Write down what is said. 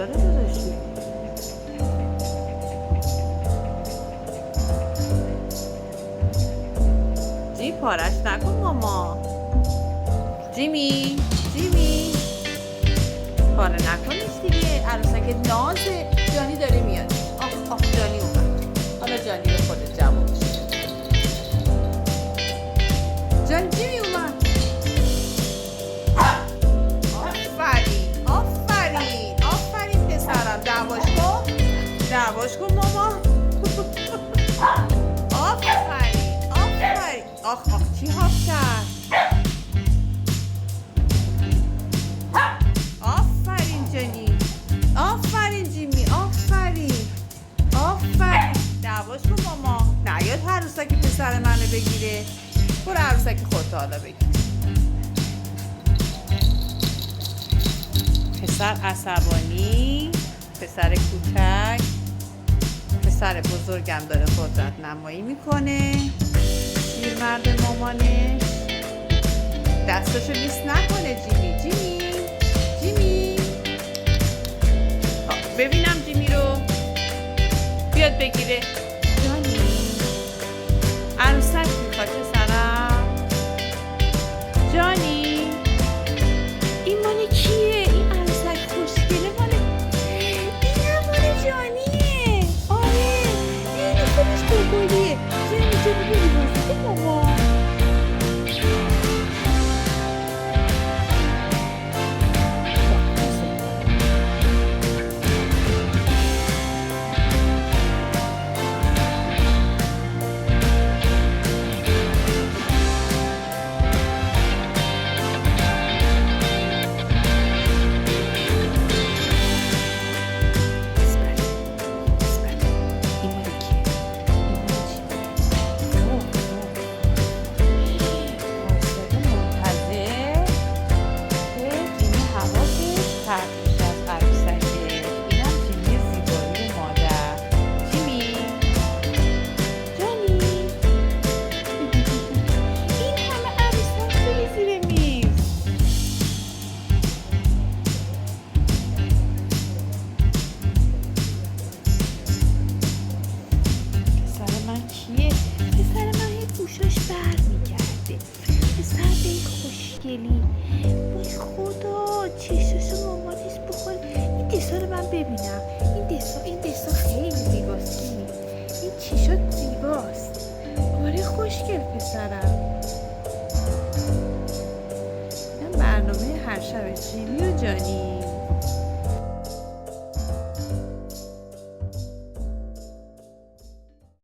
داره گذاشتی؟ جیمی پارش نکن ماما. جیمی پاره نکنیش دیگه. عروسک نازه. جانی داره میاد. آخ جانی اومد. حالا جانی رو خودت جواب بشه. جیمی اومد. آفرین پسرم. دعواش کن ماما. آفرین. آخ چی حاف کرد. آفرین جانی. آفرین جیمی. آفرین. دعواش کن ماما. نیاد عروسک پسر منو بگیره. برو عروسک خودت حالا بگیر. پسر عصبانی، پسر کوچک، پسر بزرگم داره قدرت نمایی میکنه. پیرمرد مامانش دستشو لیس نکنه. جیمی ببینم جیمی رو بیاد بگیره. جانی عروسک میخواد پسرم. جانی این مال کیه؟ این عروسک خوشگله مال جانیه. آره این خودش بگولیه. جانی بیاری بازی کن ماما. وای خدا چشاشو مامانش بخوره. این دستا رو من ببینم. این دستا خیلی زیباست. این چشات زیباست. آره خوشگل پسرم. این برنامه هر شب جیمی و جانی.